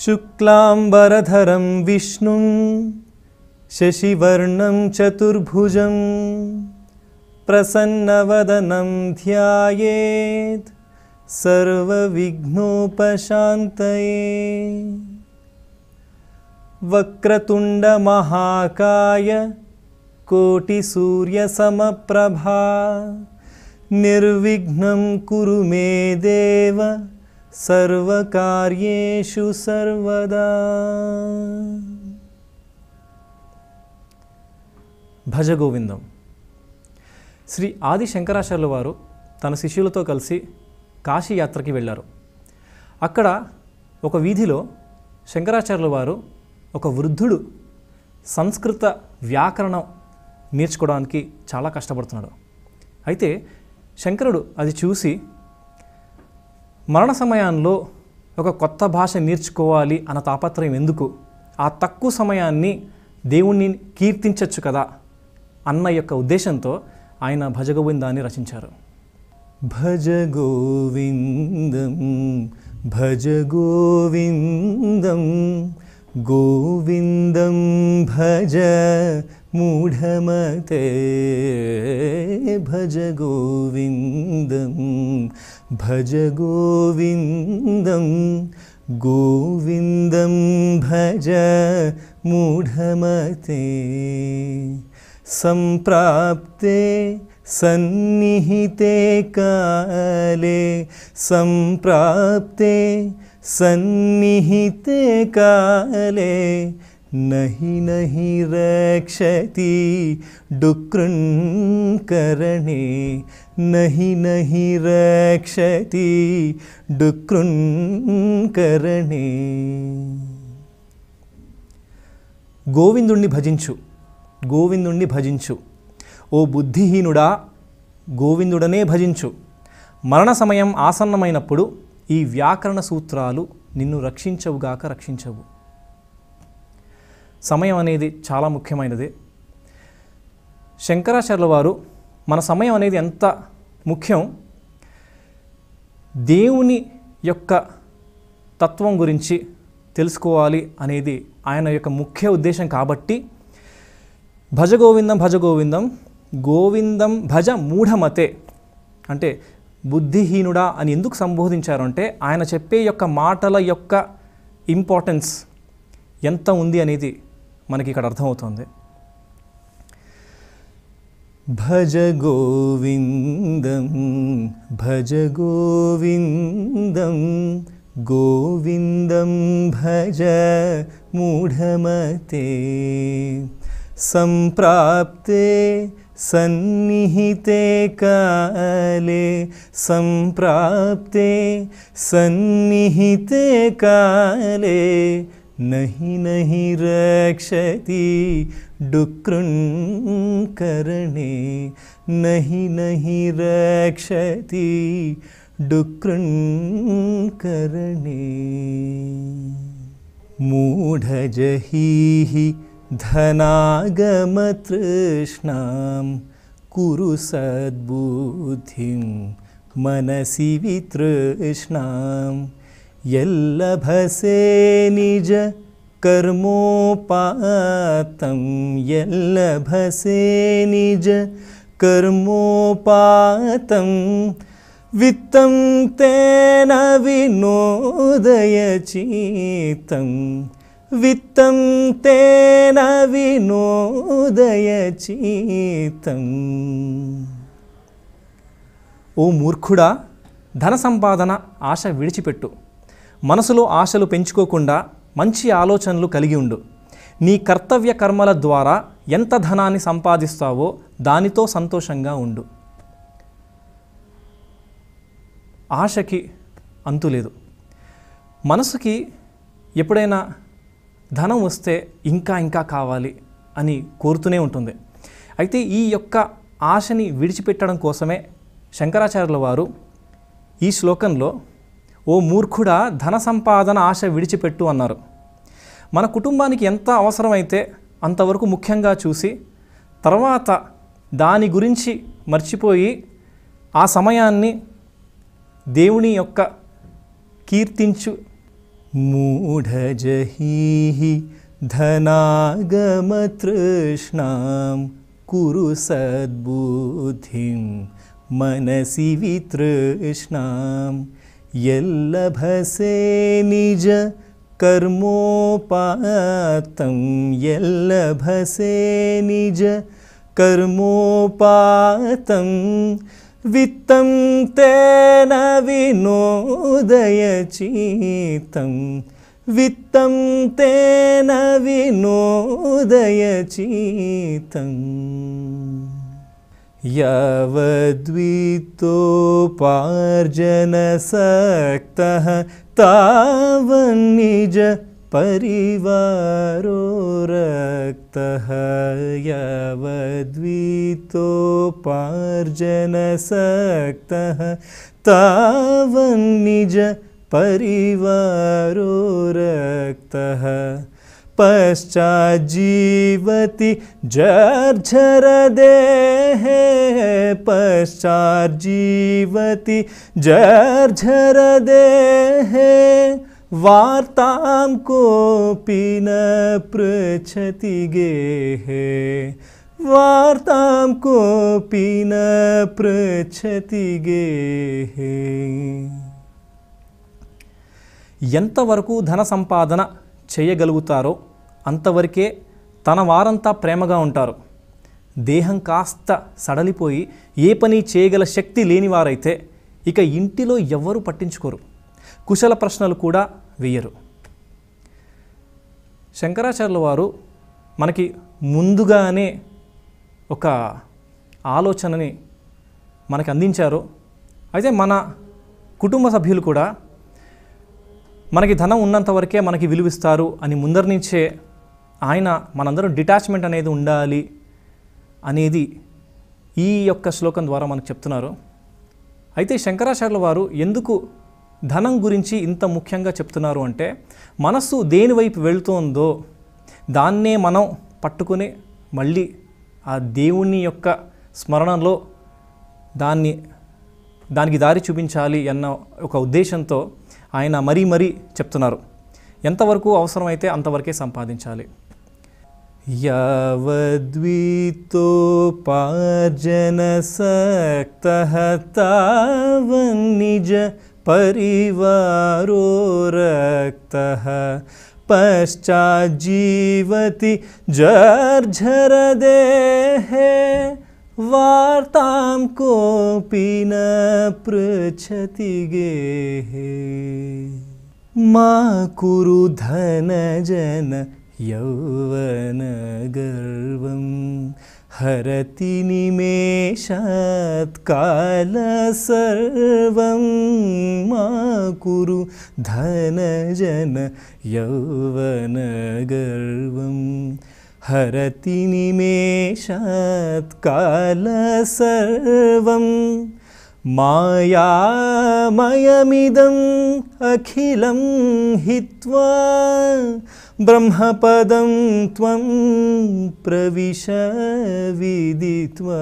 शुक्लांबरधरं विष्णुं शशिवर्णं चतुर्भुजं प्रसन्नवदनं ध्यायेत् सर्वविघ्नोपशान्तये। वक्रतुण्डमहाकाय कोटिसूर्यसमप्रभा निर्विघ्नं कुरु मे देव सर्वकार्येषु सर्वदा। భజ గోవిందం. శ్రీ ఆది శంకరాచార్యుల వారు తన శిష్యులతో కలిసి కాశీ యాత్రకి వెళ్ళారు. అక్కడ ఒక వీధిలో శంకరాచార్యుల వారు ఒక వృద్ధుడు సంస్కృత వ్యాకరణం నేర్చుకోవడానికి చాలా కష్టపడుతున్నాడు. అయితే శంకరుడు అది చూసి మరణ సమయంలో ఒక కొత్త భాష నేర్చుకోవాలి అన్న తాపత్రయం ఎందుకు, ఆ తక్కువ సమయాన్ని దేవుణ్ణి కీర్తించవచ్చు కదా అన్న యొక్క ఉద్దేశంతో ఆయన భజ గోవిందాన్ని రచించారు. భజ గోవిందం భజ గోవిందం గోవిందం భజ మూఢమతే భజ గోవిందం భజ గోవిందం గోవిందం భజ మూఢమతే సంప్రాప్తే సన్నిహితే కాలే సంప్రాప్తే సన్నిహితే కాలే నహి నహి రక్షతి డుక్రున్కరణే నహి నహి రక్షతి డుక్రున్కరణే. గోవిందుణ్ణి భజించు, గోవిందుణ్ణి భజించు, ఓ బుద్ధిహీనుడా గోవిందుడనే భజించు. మరణ సమయం ఆసన్నమైనప్పుడు ఈ వ్యాకరణ సూత్రాలు నిన్ను రక్షించవుగాక రక్షించవు. సమయం అనేది చాలా ముఖ్యమైనది. శంకరాచార్యుల వారు మన సమయం అనేది ఎంత ముఖ్యం, దేవుని యొక్క తత్వం గురించి తెలుసుకోవాలి అనేది ఆయన యొక్క ముఖ్య ఉద్దేశం కాబట్టి భజ గోవిందం భజ గోవిందం గోవిందం భజ మూఢమతే అంటే బుద్ధిహీనుడా అని ఎందుకు సంబోధించారు అంటే ఆయన చెప్పే యొక్క మాటల యొక్క ఇంపార్టెన్స్ ఎంత ఉంది అనేది మనకి ఇక్కడ అర్థమవుతుంది. భజ గోవిందం భజ గోవిందం గోవిందం భజ మూఢమతే సంప్రాప్తే సన్నిహితే కాలే సంప్రాప్తే సన్నిహితే కాలే నహి నహి రక్షతి డుక్రున్కరణే నహి నహి రక్షతి డుక్రున్కరణే. మూఢజహీహి ధనాగమతృష్ణాం కురు సద్బుద్ధిం మనసి వితృష్ణాం యల్లభసే నిజ కర్మోపాతం యల్లభసే నిజ కర్మోపాతం విత్తం తేన వినోదయచిత్తం విత్తం తేన వినోదయచిత్తం. ఓ మూర్ఖుడా, ధన సంపాదన ఆశ విడిచిపెట్టు. మనసులో ఆశలు పెంచుకోకుండా మంచి ఆలోచనలు కలిగి ఉండు. నీ కర్తవ్య కర్మల ద్వారా ఎంత ధనాన్ని సంపాదిస్తావో దానితో సంతోషంగా ఉండు. ఆశకి అంతులేదు. మనసుకి ఎప్పుడైనా ధనం వస్తే ఇంకా ఇంకా కావాలి అని కోరుతూనే ఉంటుంది. అయితే ఈ యొక్క ఆశని విడిచిపెట్టడం కోసమే శంకరాచార్యుల వారు ఈ శ్లోకంలో ఓ మూర్ఖుడా ధన సంపాదన ఆశ విడిచిపెట్టు అన్నారు. మన కుటుంబానికి ఎంత అవసరమైతే అంతవరకు ముఖ్యంగా చూసి తర్వాత దాని గురించి మర్చిపోయి ఆ సమయాన్ని దేవుని యొక్క కీర్తించు మూఢజహీహి ధనాగమతృష్ణాం కురు సద్బుద్ధిం మనసి వితృష్ణాం యల్లభసే నిజ కర్మోపాతం యల్లభసే నిజ కర్మోపాతం విత్తం తేన వినోదయచిత్తం విత్తం తేన వినోదయచిత్తం యావద్విత్తోపార్జనసక్తః తావన్నిజ పరివారో రక్తః యావద్విత్తోపార్జనసక్తః తావన్నిజ పరివారో రక్తః పశ్చాజ్జీవతి జర్ఝరదేహే పశ్చాజ్జీవతి జర్ఝరదేహే వార్తాం కోపి న పృచ్ఛతి గేహే వార్తాం కోపి న పృచ్ఛతి గేహే. ఎంతవరకు ధన సంపాదన చేయగలుగుతారో అంతవరకే తన వారంతా ప్రేమగా ఉంటారు. దేహం కాస్త సడలిపోయి ఏ పని చేయగల శక్తి లేనివారైతే ఇక ఇంటిలో ఎవ్వరూ పట్టించుకోరు, కుశల ప్రశ్నలు కూడా వేయరు. శంకరాచార్యుల వారు మనకి ముందుగానే ఒక ఆలోచనని మనకి అందించారు. అయితే మన కుటుంబ సభ్యులు కూడా మనకి ధనం ఉన్నంత వరకే మనకి విలువిస్తారు అని ముందరి నుంచే ఆయన మనందరం డిటాచ్మెంట్ అనేది ఉండాలి అనేది ఈ యొక్క శ్లోకం ద్వారా మనకు చెప్తున్నారు. అయితే శంకరాచార్యుల వారు ఎందుకు ధనం గురించి ఇంత ముఖ్యంగా చెప్తున్నారు అంటే, మనస్సు దేని వైపు వెళుతోందో దాన్నే మనం పట్టుకుని మళ్ళీ ఆ దేవుని యొక్క స్మరణలో దానికి దారి చూపించాలి అన్న ఒక ఉద్దేశంతో ఆయన మరీ చెప్తున్నారు. ఎంతవరకు అవసరమైతే అంతవరకే సంపాదించాలి. యావద్విత్తోపార్జనసక్తః తావన్నిజ పరివారో రక్తః పశ్చాజ్జీవతి జర్ఝరదేహే వార్తాం కోపి న పృచ్ఛతి గేహే. మా కురు ధనజన యౌవన గర్వం హరతి నిమేషాత్ కాల సర్వం. మా కురు ధనజన యౌవన గర్వం హరతి నిమేషాత్ కాల సర్వం. మాయామయమిదం అఖిలం హిత్వా బ్రహ్మపదం త్వం ప్రవిశ విదిత్వా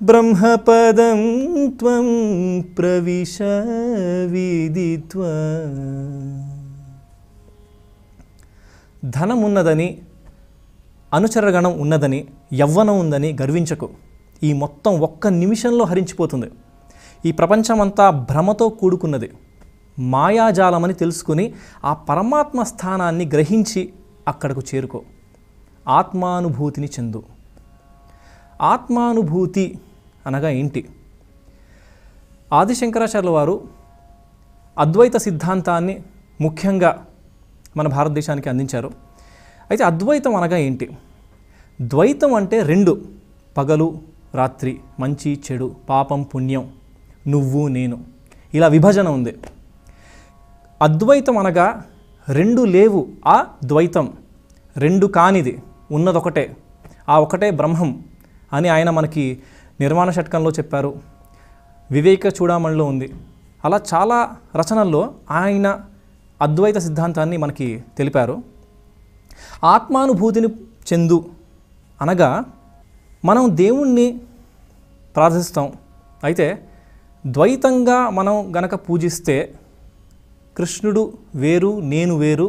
బ్రహ్మపదం త్వం ప్రవిశ విదిత్వా. ధనమున్నదని, అనుచరగణం ఉన్నదని, యవ్వనం ఉందని గర్వించకు. ఈ మొత్తం ఒక్క నిమిషంలో హరించిపోతుంది. ఈ ప్రపంచమంతా భ్రమతో కూడుకున్నది. మాయాజాలమని తెలుసుకుని ఆ పరమాత్మ స్థానాన్ని గ్రహించి అక్కడకు చేరుకో. ఆత్మానుభూతిని చెందు. ఆత్మానుభూతి అనగా ఏంటి? ఆదిశంకరాచార్యుల వారు అద్వైత సిద్ధాంతాన్ని ముఖ్యంగా మన భారతదేశానికి అందించారు. అయితే అద్వైతం అనగా ఏంటి? ద్వైతం అంటే రెండు, పగలు రాత్రి, మంచి చెడు, పాపం పుణ్యం, నువ్వు నేను, ఇలా విభజన ఉంది. అద్వైతం అనగా రెండు లేవు, ఆ ద్వైతం, రెండు కానిది, ఉన్నదొకటే, ఆ ఒకటే బ్రహ్మం అని ఆయన మనకి నిర్మాణ షట్కంలో చెప్పారు, వివేక చూడామణిలో ఉంది. అలా చాలా రచనల్లో ఆయన అద్వైత సిద్ధాంతాన్ని మనకి తెలిపారు. ఆత్మానుభూతిని చెందు అనగా మనం దేవుణ్ణి ప్రార్థిస్తాం. అయితే ద్వైతంగా మనం గనక పూజిస్తే కృష్ణుడు వేరు, నేను వేరు,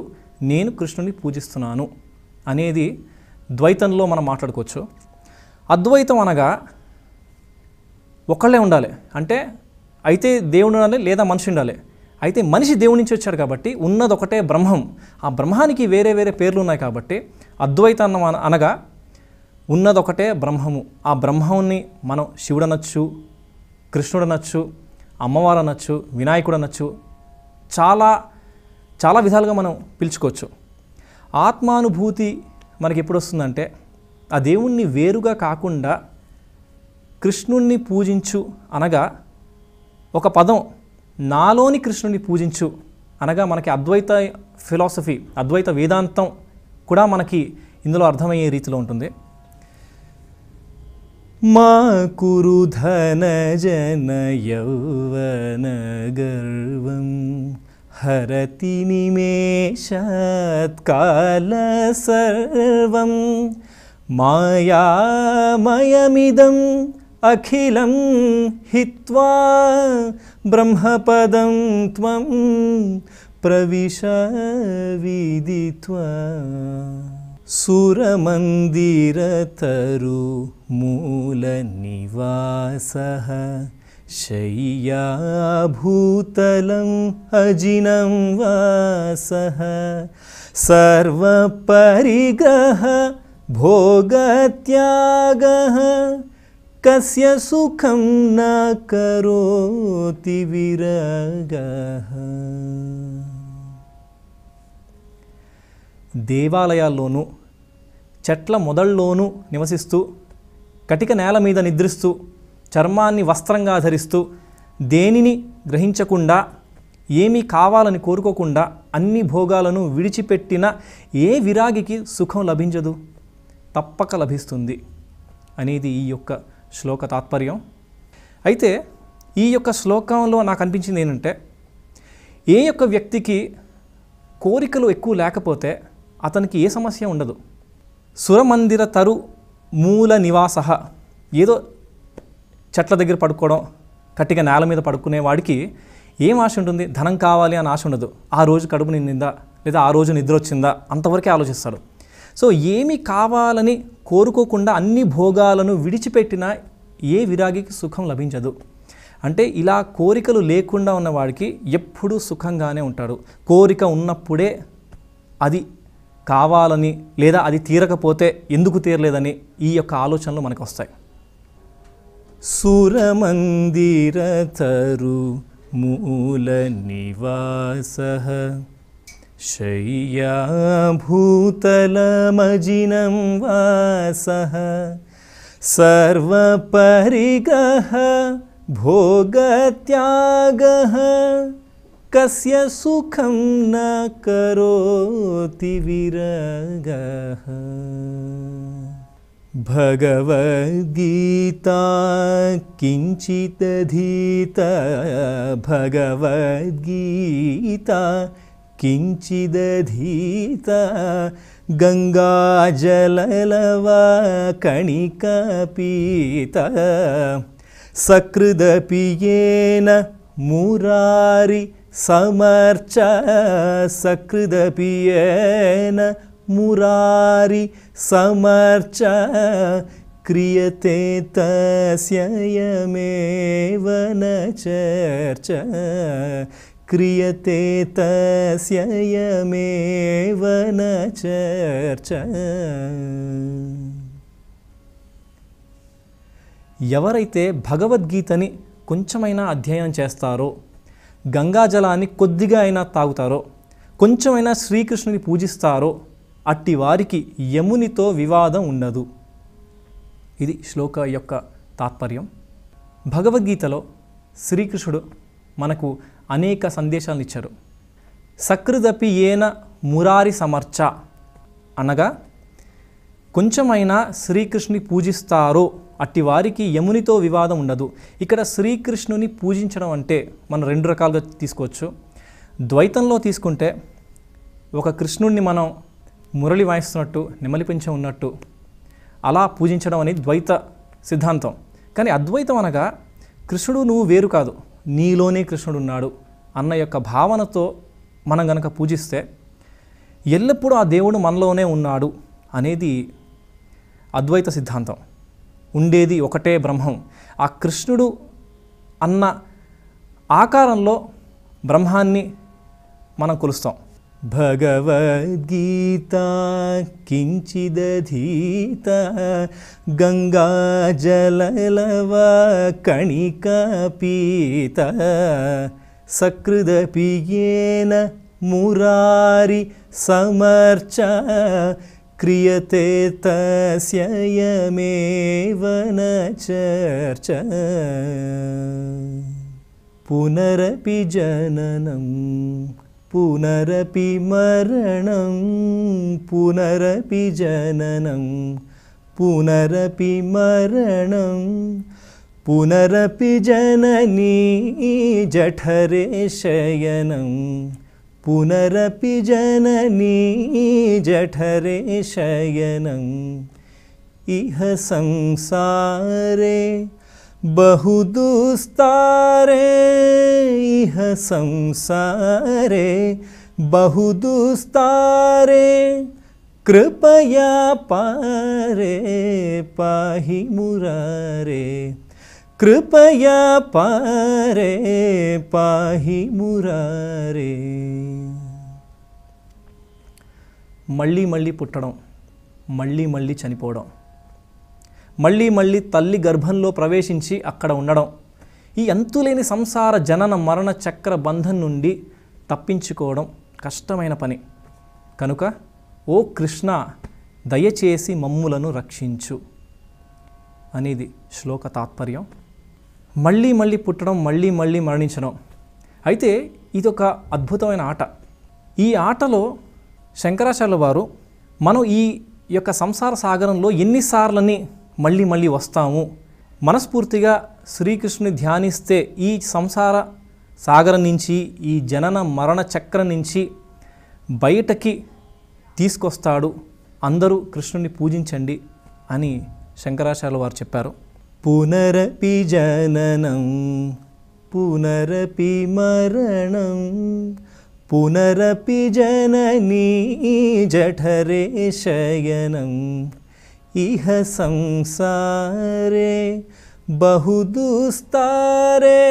నేను కృష్ణుని పూజిస్తున్నాను అనేది ద్వైతంలో మనం మాట్లాడుకోవచ్చు. అద్వైతం అనగా ఒకళ్ళే ఉండాలి, అంటే అయితే దేవుడు ఉండాలి లేదా మనిషి ఉండాలి. అయితే మనిషి దేవుడి నుంచి వచ్చాడు కాబట్టి ఉన్నది ఒకటే బ్రహ్మం. ఆ బ్రహ్మానికి వేరే వేరే పేర్లు ఉన్నాయి కాబట్టి అద్వైతం అనగా ఉన్నదొకటే బ్రహ్మము. ఆ బ్రహ్మాన్ని మనం శివుడు అనొచ్చు, కృష్ణుడు అనొచ్చు, అమ్మవారు అనొచ్చు, వినాయకుడు అనొచ్చు, చాలా చాలా విధాలుగా మనం పిలుచుకోవచ్చు. ఆత్మానుభూతి మనకి ఎప్పుడు వస్తుందంటే ఆ దేవుణ్ణి వేరుగా కాకుండా కృష్ణుణ్ణి పూజించు అనగా ఒక పదం నాలోని కృష్ణుని పూజించు అనగా మనకి అద్వైత ఫిలాసఫీ, అద్వైత వేదాంతం కూడా మనకి ఇందులో అర్థమయ్యే రీతిలో ఉంటుంది. మా కురు ధన జన యౌవన గర్వం హరతి నిమేషాత్ కాల సర్వం మాయామయమిదం అఖిలం హిత్వా బ్రహ్మపదం త్వం ప్రవిశ విదిత్వా సురమందిరతరు మూల నివాసః శయ్యాభూతలం అజినం వాసః సర్వపరిగ్రహ భోగత్యాగః కస్య సుఖం న కరోతి విరగః. దేవాలయాల్లోనూ చెట్ల మొదల్లోనూ నివసిస్తూ కటిక నేల మీద నిద్రిస్తూ చర్మాన్ని వస్త్రంగా ధరిస్తూ దేనిని గ్రహించకుండా ఏమీ కావాలని కోరుకోకుండా అన్ని భోగాలను విడిచిపెట్టిన ఏ విరాగికి సుఖం లభించదు? తప్పక లభిస్తుంది అనేది ఈ యొక్క శ్లోక తాత్పర్యం. అయితే ఈ యొక్క శ్లోకంలో నాకు అనిపించింది ఏంటంటే, ఏ యొక్క వ్యక్తికి కోరికలు ఎక్కువ లేకపోతే అతనికి ఏ సమస్య ఉండదు. సురమందిర తరు మూల నివాస, ఏదో చెట్ల దగ్గర పడుకోవడం, కట్టిగా నేల మీద పడుకునే వాడికి ఏం ఆశ ఉంటుంది? ధనం కావాలి అని ఆశ ఉండదు. ఆ రోజు కడుపు నిండిందా లేదా ఆ రోజు నిద్ర వచ్చిందా అంతవరకే ఆలోచిస్తాడు. సో ఏమి కావాలని కోరుకోకుండా అన్ని భోగాలను విడిచిపెట్టిన ఏ విరాగికి సుఖం లభించదు. అంటే ఇలా కోరికలు లేకుండా ఉన్నవాడికి ఎప్పుడూ సుఖంగానే ఉంటాడు. కోరిక ఉన్నప్పుడే అది కావాలని లేదా అది తీరకపోతే ఎందుకు తీరలేదని ఈ యొక్క ఆలోచనలు మనకు వస్తాయి. సురమందిర తరు మూల నివాసః శయ్యాభూతలమజినం వాసః సర్వపరిగ్రహ భోగత్యాగః కస్య సుఖం న కరోతి విరగః. భగవద్గీతా కించిదధీత భగవద్గీతా కించిదధీత గంగాజలలవా కణికా పీత సకృదపి యేన మురారి సమర్చ సకృదపి యేన మురారి సమర్చ క్రియతే తస్య యమేవ న చర్చ క్రియతే తస్య యమేవ న చర్చ. ఎవరైతే భగవద్గీతని కొంచెమైనా అధ్యయనం చేస్తారో, గంగాజలాన్ని కొద్దిగా అయినా తాగుతారో, కొంచెమైనా శ్రీకృష్ణుని పూజిస్తారో అట్టి వారికి యమునితో వివాదం ఉండదు. ఇది శ్లోక యొక్క తాత్పర్యం. భగవద్గీతలో శ్రీకృష్ణుడు మనకు అనేక సందేశాలను ఇచ్చారు. సకృదపి ఏన మురారి సమర్చ అనగా కొంచెమైనా శ్రీకృష్ణుని పూజిస్తారో అట్టి వారికి యమునితో వివాదం ఉండదు. ఇక్కడ శ్రీకృష్ణుని పూజించడం అంటే మనం రెండు రకాలుగా తీసుకోవచ్చు. ద్వైతంలో తీసుకుంటే ఒక కృష్ణుడిని మనం మురళి వాయిస్తున్నట్టు, నెమలి పింఛం ఉన్నట్టు అలా పూజించడం అనేది ద్వైత సిద్ధాంతం. కానీ అద్వైతం అనగా కృష్ణుడు నువ్వు వేరు కాదు, నీలోనే కృష్ణుడు ఉన్నాడు అన్న యొక్క భావనతో మనం గనక పూజిస్తే ఎల్లప్పుడూ ఆ దేవుడు మనలోనే ఉన్నాడు అనేది అద్వైత సిద్ధాంతం. ఉండేది ఒకటే బ్రహ్మం. ఆ కృష్ణుడు అన్న ఆకారంలో బ్రహ్మాన్ని మనం కొలుస్తాం. భగవద్గీత కించిదధీత గంగాజలలవ కణికా పీత సకృదపి యేన మురారి సమర్చ క్రియతే తస్య యమేవ న చర్చ పునరపి జననం పునరపి మరణం పునరపి జననం పునరపి మరణం పునరపి జననీ జఠరే శయనం పునరపి జననీ జఠరే శయనం ఇహ సంసారే बहुदुस्तारे इह संसारे बहुदुस्तारे कृपया पारे पाहि मुरारे कृपया पारे पाहि मुरारे. మళ్ళీ మళ్ళీ పుట్టడం, మళ్ళీ మళ్ళీ చనిపోవడం, మళ్ళీ మళ్ళీ తల్లి గర్భంలో ప్రవేశించి అక్కడ ఉండడం, ఈ అంతులేని సంసార జనన మరణ చక్ర బంధం నుండి తప్పించుకోవడం కష్టమైన పని. కనుక ఓ కృష్ణ దయచేసి మమ్ములను రక్షించు అనేది శ్లోక తాత్పర్యం. మళ్ళీ మళ్ళీ పుట్టడం, మళ్ళీ మళ్ళీ మరణించడం. అయితే ఇదొక అద్భుతమైన ఆట. ఈ ఆటలో శంకరాచార్యుల వారు మనం ఈ యొక్క సంసార సాగరంలో ఎన్నిసార్లని మళ్ళీ మళ్ళీ వస్తాము, మనస్ఫూర్తిగా శ్రీకృష్ణుని ధ్యానిస్తే ఈ సంసార సాగరం నుంచి, ఈ జనన మరణ చక్రం నుంచి బయటకి తీసుకొస్తాడు, అందరూ కృష్ణుని పూజించండి అని శంకరాచార్యుల వారు చెప్పారు. పునరపి జననం పునరపి మరణం పునరపి జననీ జఠరే శయనం ఇహ సంసారే बहुदुस्तारे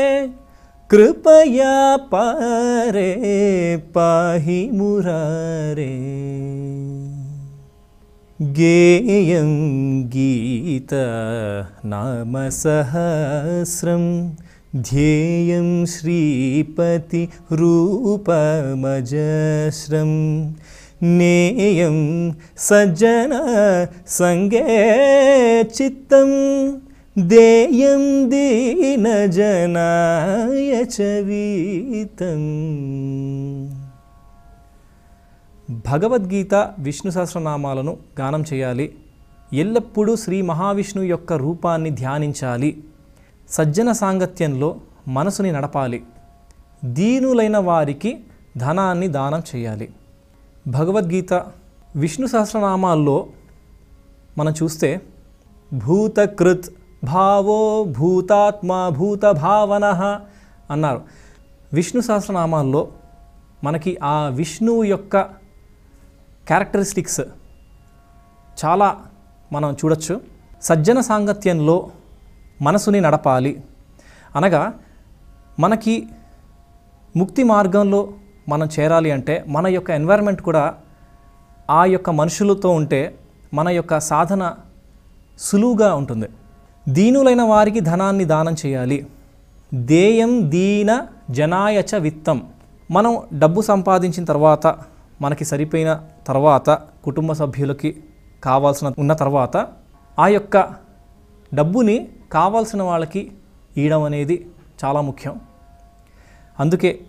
कृपया पारे पाहि मुरारे. गेयं गीता नाम सहस्रं ध्येयं श्रीपति रूपमजस्रं नेयं सज्जन संगे चित्तं देयं दीनजनाय च वीतं. భగవద్గీత విష్ణు సహస్రనామాలను గానం చేయాలి. ఎల్లప్పుడూ శ్రీ మహావిష్ణువు యొక్క రూపాన్ని ధ్యానించాలి. సజ్జన సాంగత్యంలో మనసుని నడపాలి. దీనులైన వారికి ధనాన్ని దానం చేయాలి. భగవద్గీత విష్ణు సహస్రనామాల్లో మనం చూస్తే భూతకృత్ భావో భూతాత్మ భూత భావన అన్నారు. విష్ణు సహస్రనామాల్లో మనకి ఆ విష్ణువు యొక్క క్యారెక్టరిస్టిక్స్ చాలా మనం చూడొచ్చు. సజ్జన సాంగత్యంలో మనసుని నడపాలి అనగా మనకి ముక్తి మార్గంలో మనం చేరాలి అంటే మన యొక్క ఎన్వైరన్మెంట్ కూడా ఆ యొక్క మనుషులతో ఉంటే మన యొక్క సాధన సులువుగా ఉంటుంది. దీనులైన వారికి ధనాన్ని దానం చేయాలి. దేయం దీన జనాయచ విత్తం. మనం డబ్బు సంపాదించిన తర్వాత, మనకి సరిపోయిన తర్వాత, కుటుంబ సభ్యులకి కావాల్సిన ఉన్న తర్వాత ఆ యొక్క డబ్బుని కావాల్సిన వాళ్ళకి ఇవ్వడం అనేది చాలా ముఖ్యం. అందుకే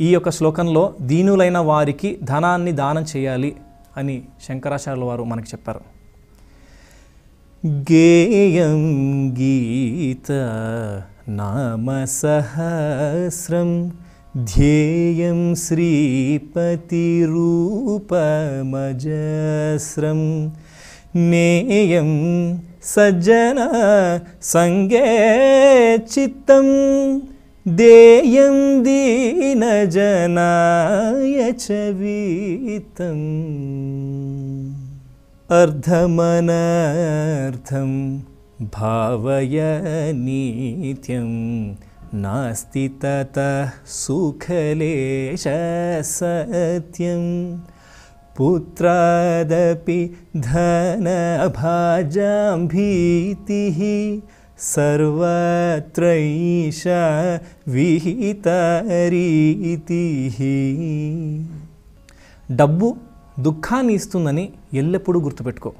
ఈ యొక్క శ్లోకంలో దీనులైన వారికి ధనాన్ని దానం చేయాలి అని శంకరాచార్యుల వారు మనకి చెప్పారు. గేయం గీత నామ సహస్రం ధ్యేయం శ్రీపతి రూపమజస్రం నేయం సజ్జన సంగే చిత్తం దేయం దీనజనాయ చ వీతం అర్ధమనర్థం భావయ నిత్యం నాస్తి తతః సుఖలేశ సత్యం పుత్రాదపి ధనభాజాం భీతిః సర్వత్రైషా విహితరీతిః. డబ్బు దుఃఖాన్ని ఇస్తుందని ఎల్లప్పుడూ గుర్తుపెట్టుకో.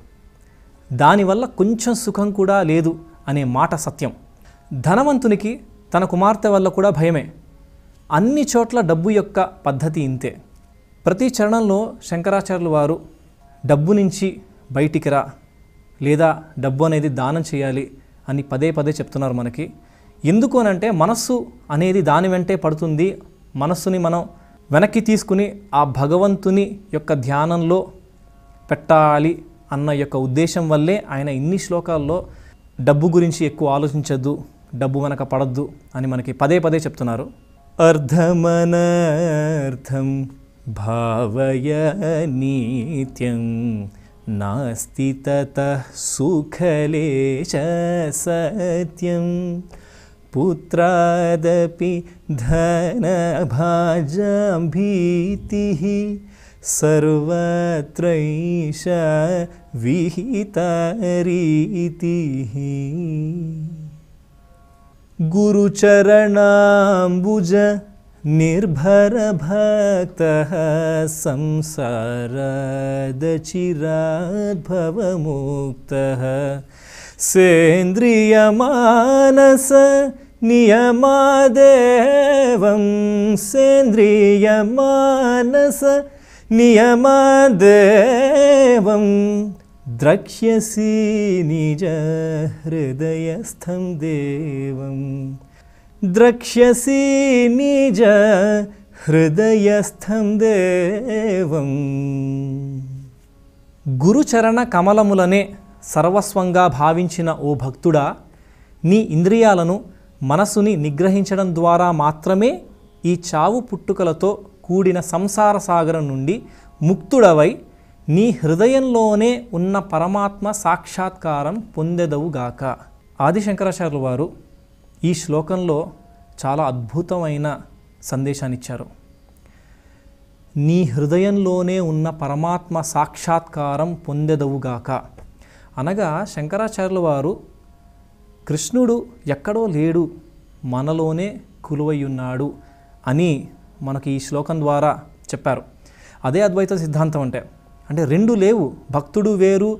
దానివల్ల కొంచెం సుఖం కూడా లేదు అనే మాట సత్యం. ధనవంతునికి తన కుమార్తె వల్ల కూడా భయమే. అన్ని చోట్ల డబ్బు యొక్క పద్ధతి ఇంతే. ప్రతి చరణంలో శంకరాచార్యులు వారు డబ్బు నుంచి బయటికి రా, లేదా డబ్బు అనేది దానం చేయాలి అని పదే పదే చెప్తున్నారు మనకి. ఎందుకు అనంటే మనస్సు అనేది దాని వెంటే పడుతుంది. మనస్సుని మనం వెనక్కి తీసుకుని ఆ భగవంతుని యొక్క ధ్యానంలో పెట్టాలి అన్న యొక్క ఉద్దేశం వల్లే ఆయన ఇన్ని శ్లోకాల్లో డబ్బు గురించి ఎక్కువ ఆలోచించద్దు, డబ్బు వెనక పడద్దు అని మనకి పదే పదే చెప్తున్నారు. అర్ధమనర్థం భావయ నిత్యం నాస్తి తతః సుఖలేశ సత్యం పుత్రాదపి ధనభాజాం భీతిః సర్వత్రైషా విహితరీతిః. గురుచరణాంబుజ నిర్భర భక్తః సంసారాదచిరాద్భవముక్తః సేంద్రియమానస నియమాదేవం సేంద్రియమానస నియమాదేవం ద్రక్ష్యసి నిజ హృదయస్థం దేవం ద్రక్ష్యసి నిజ హృదయస్థం దేవం. గురుచరణ కమలములనే సర్వస్వంగా భావించిన ఓ భక్తుడా, నీ ఇంద్రియాలను మనసుని నిగ్రహించడం ద్వారా మాత్రమే ఈ చావు పుట్టుకలతో కూడిన సంసార సాగరం నుండి ముక్తుడవై నీ హృదయంలోనే ఉన్న పరమాత్మ సాక్షాత్కారం పొందెదవుగాక. ఆదిశంకరాచార్యులు వారు ఈ శ్లోకంలో చాలా అద్భుతమైన సందేశాన్ని ఇచ్చారు. నీ హృదయంలోనే ఉన్న పరమాత్మ సాక్షాత్కారం పొందెదవుగాక అనగా శంకరాచార్యుల వారు కృష్ణుడు ఎక్కడో లేడు, మనలోనే కొలువై ఉన్నాడు అని మనకి ఈ శ్లోకం ద్వారా చెప్పారు. అదే అద్వైత సిద్ధాంతం అంటే రెండు లేవు. భక్తుడు వేరు,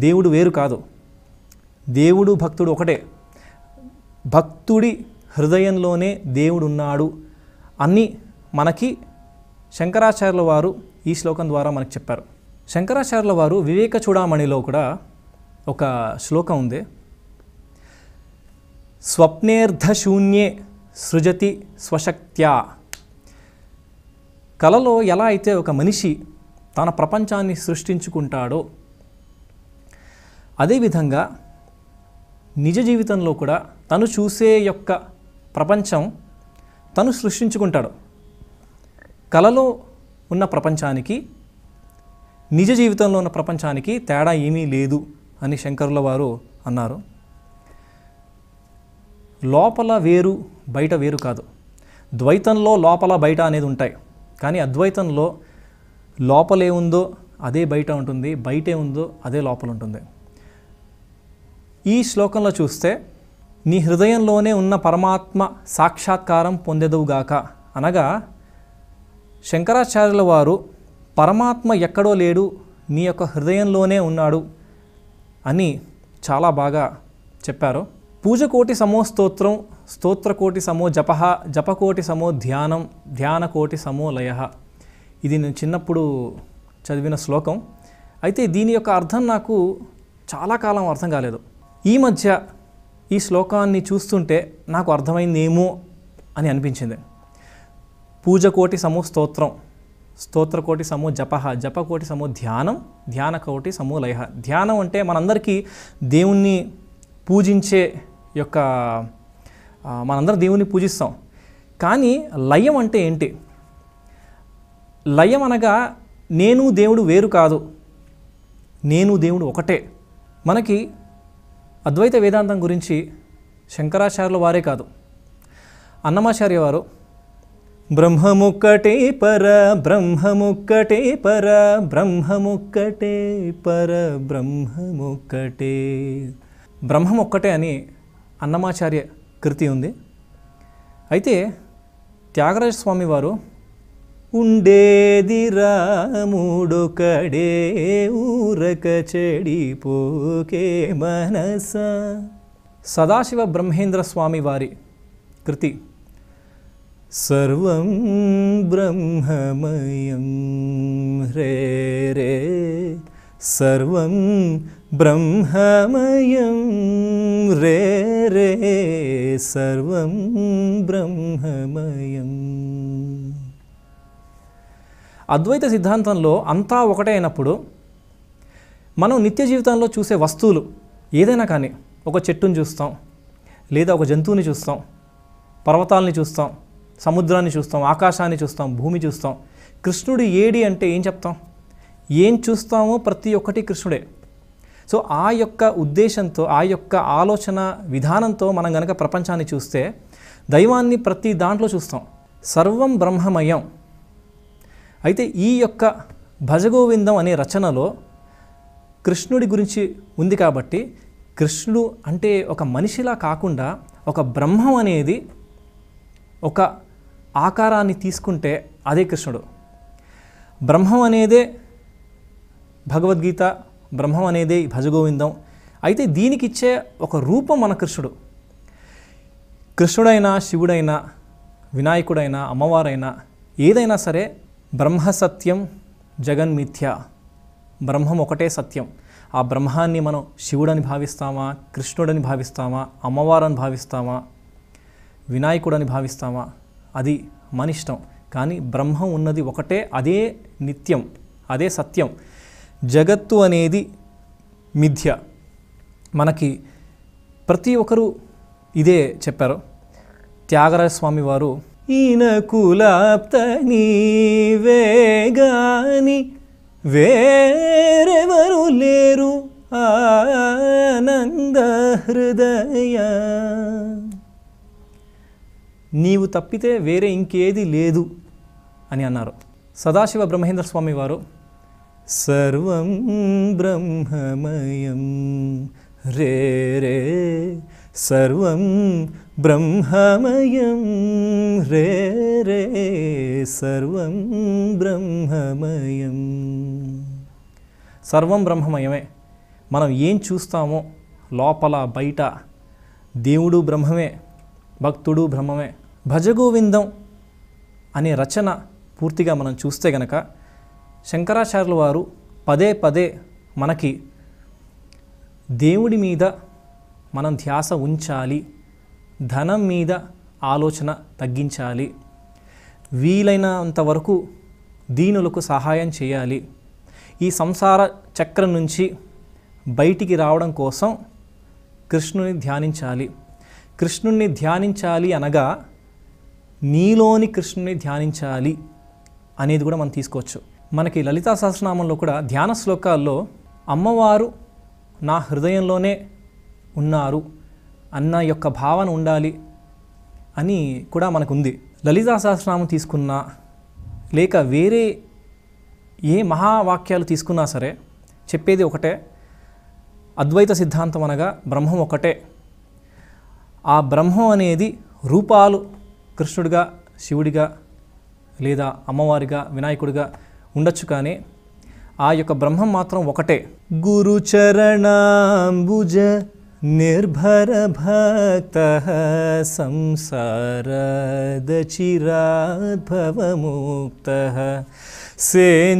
దేవుడు వేరు కాదు. దేవుడు భక్తుడు ఒకటే. భక్తుడి హృదయంలోనే దేవుడు ఉన్నాడు అని మనకి శంకరాచార్యుల వారు ఈ శ్లోకం ద్వారా మనకి చెప్పారు. శంకరాచార్యుల వారు వివేక చూడామణిలో కూడా ఒక శ్లోకం ఉంది. స్వప్నేర్ధశూన్యే సృజతి స్వశక్త్యా. కలలో ఎలా అయితే ఒక మనిషి తన ప్రపంచాన్ని సృష్టించుకుంటాడో అదేవిధంగా నిజ జీవితంలో కూడా తను చూసే యొక్క ప్రపంచం తను సృష్టించుకుంటాడు. కలలో ఉన్న ప్రపంచానికి నిజ జీవితంలో ఉన్న ప్రపంచానికి తేడా ఏమీ లేదు అని శంకరుల వారు అన్నారు. లోపల వేరు బయట వేరు కాదు. ద్వైతంలో లోపల బయట అనేది ఉంటాయి, కానీ అద్వైతంలో లోపలే ఉందో అదే బయట ఉంటుంది, బయటే ఉందో అదే లోపల ఉంటుంది. ఈ శ్లోకంలో చూస్తే నీ హృదయంలోనే ఉన్న పరమాత్మ సాక్షాత్కారం పొందెదవుగాక అనగా శంకరాచార్యుల వారు పరమాత్మ ఎక్కడో లేడు, నీ యొక్క హృదయంలోనే ఉన్నాడు అని చాలా బాగా చెప్పారు. పూజకోటి సమో స్తోత్రం, స్తోత్రకోటి సమో జప, జపకోటి సమో ధ్యానం, ధ్యానకోటి సమో లయ. ఇది నేను చిన్నప్పుడు చదివిన శ్లోకం. అయితే దీని యొక్క అర్థం నాకు చాలా కాలం అర్థం కాలేదు. ఈ మధ్య ఈ శ్లోకాన్ని చూస్తుంటే నాకు అర్థమైందేమో అని అనిపించింది. పూజకోటి సమో స్తోత్రం, స్తోత్రకోటి సమో జప, జపకోటి సమో ధ్యానం, ధ్యానకోటి సమో లయ. ధ్యానం అంటే మనందరికీ దేవుణ్ణి పూజించే యొక్క మనందరం దేవుణ్ణి పూజిస్తాం. కానీ లయం అంటే ఏంటి? లయం అనగా నేను దేవుడు వేరు కాదు, నేను దేవుడు ఒకటే. మనకి అద్వైత వేదాంతం గురించి శంకరాచార్యుల వారే కాదు, అన్నమాచార్య వారు బ్రహ్మముక్కటే పర బ్రహ్మముక్కటే పర బ్రహ్మముక్కటే పర బ్రహ్మముక్కటే, బ్రహ్మమొక్కటే అని అన్నమాచార్య కృతి ఉంది. అయితే త్యాగరాజ స్వామి వారు ఉండేది రాముడొకడే ఊరక చెడిపోకే మనస, సదాశివ బ్రహ్మేంద్ర స్వామి వారి కృతి సర్వం బ్రహ్మమయం రే రే సర్వం బ్రహ్మమయం రే రే సర్వం బ్రహ్మమయం. అద్వైత సిద్ధాంతంలో అంతా ఒకటే అయినప్పుడు మనం నిత్య జీవితంలో చూసే వస్తువులు ఏదైనా కానీ, ఒక చెట్టుని చూస్తాం, లేదా ఒక జంతువుని చూస్తాం, పర్వతాలని చూస్తాం, సముద్రాన్ని చూస్తాం, ఆకాశాన్ని చూస్తాం, భూమి చూస్తాం. కృష్ణుడు ఏడి అంటే ఏం చెప్తాం? ఏం చూస్తామో ప్రతి ఒక్కటి కృష్ణుడే. సో ఆ యొక్క ఉద్దేశంతో, ఆ యొక్క ఆలోచన విధానంతో మనం కనుక ప్రపంచాన్ని చూస్తే దైవాన్ని ప్రతి దాంట్లో చూస్తాం. సర్వం బ్రహ్మమయం. అయితే ఈ యొక్క భజగోవిందం అనే రచనలో కృష్ణుడి గురించి ఉంది కాబట్టి, కృష్ణుడు అంటే ఒక మనిషిలా కాకుండా ఒక బ్రహ్మం అనేది ఒక ఆకారాన్ని తీసుకుంటే అదే కృష్ణుడు. బ్రహ్మం అనేదే భగవద్గీత, బ్రహ్మం అనేదే భజగోవిందం. అయితే దీనికి ఇచ్చే ఒక రూపం మన కృష్ణుడు. కృష్ణుడైనా, శివుడైనా, వినాయకుడైనా, అమ్మవారైనా ఏదైనా సరే బ్రహ్మ సత్యం జగన్మిథ్య, బ్రహ్మం ఒకటే సత్యం. ఆ బ్రహ్మాన్ని మనం శివుడని భావిస్తామా, కృష్ణుడని భావిస్తామా, అమ్మవారని భావిస్తామా, వినాయకుడని భావిస్తామా, అది మన ఇష్టం. కానీ బ్రహ్మం ఉన్నది ఒకటే, అదే నిత్యం, అదే సత్యం. జగత్తు అనేది మిథ్య. మనకి ప్రతి ఒక్కరూ ఇదే చెప్పారు. త్యాగరాజ స్వామి వారు ఈన కులాప్త నీవేగాని వేరెవరు లేరు ఆనంద హృదయ, నీవు తప్పితే వేరే ఇంకేది లేదు అని అన్నారు. సదాశివ బ్రహ్మేంద్ర స్వామి వారు సర్వం బ్రహ్మమయం రే రే సర్వం బ్రహ్మమయం రే రే సర్వం బ్రహ్మమయం. సర్వం బ్రహ్మమయమే. మనం ఏం చూస్తామో లోపల బయట దేవుడు బ్రహ్మమే, భక్తుడు బ్రహ్మమే. భజగోవిందం అనే రచన పూర్తిగా మనం చూస్తే గనక శంకరాచార్యుల వారు పదే పదే మనకి దేవుడి మీద మనం ధ్యాస ఉంచాలి, ధనం మీద ఆలోచన తగ్గించాలి, వీలైనంత వరకు దీనులకు సహాయం చేయాలి, ఈ సంసార చక్రం నుంచి బయటికి రావడం కోసం కృష్ణుని ధ్యానించాలి. కృష్ణుణ్ణి ధ్యానించాలి అనగా నీలోని కృష్ణుని ధ్యానించాలి అనేది కూడా మనం తీసుకోవచ్చు. మనకి లలితా సహస్రనామంలో కూడా ధ్యాన శ్లోకాల్లో అమ్మవారు నా హృదయంలోనే ఉన్నారు అన్న యొక్క భావన ఉండాలి అని కూడా మనకు ఉంది. లలితా సహస్రనామం తీసుకున్నా లేక వేరే ఏ మహావాక్యాలు తీసుకున్నా సరే చెప్పేది ఒకటే, అద్వైత సిద్ధాంతం అనగా బ్రహ్మం ఒకటే. ఆ బ్రహ్మం అనేది రూపాలు కృష్ణుడిగా, శివుడిగా, లేదా అమ్మవారిగా, వినాయకుడిగా ఉండొచ్చు, కానీ ఆ యొక్క బ్రహ్మం మాత్రం ఒకటే. గురుచరణాంబుజ నిర్భర భక్త సంసారదచిరాద్భవముక్త సేంద్రియమానస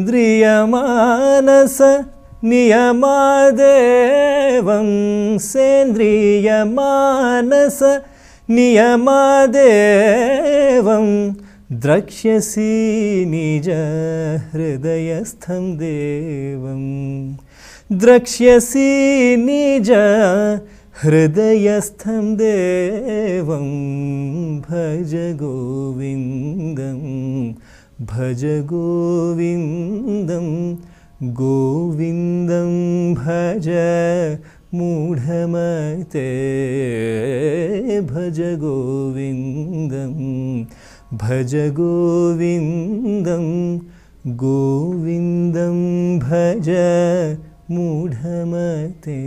నియమాదేవం సేంద్రియమానస నియమాదేవం ద్రక్ష్యసి నిజ హృదయస్థం దేవం ద్రక్ష్యసి నిజ హృదయస్థం దేవం భజ గోవిందం భజ గోవిందం గోవిందం భజ మూఢమతే భజ గోవిందం భజ గోవిందం గోవిందం భజ మూఢమతే.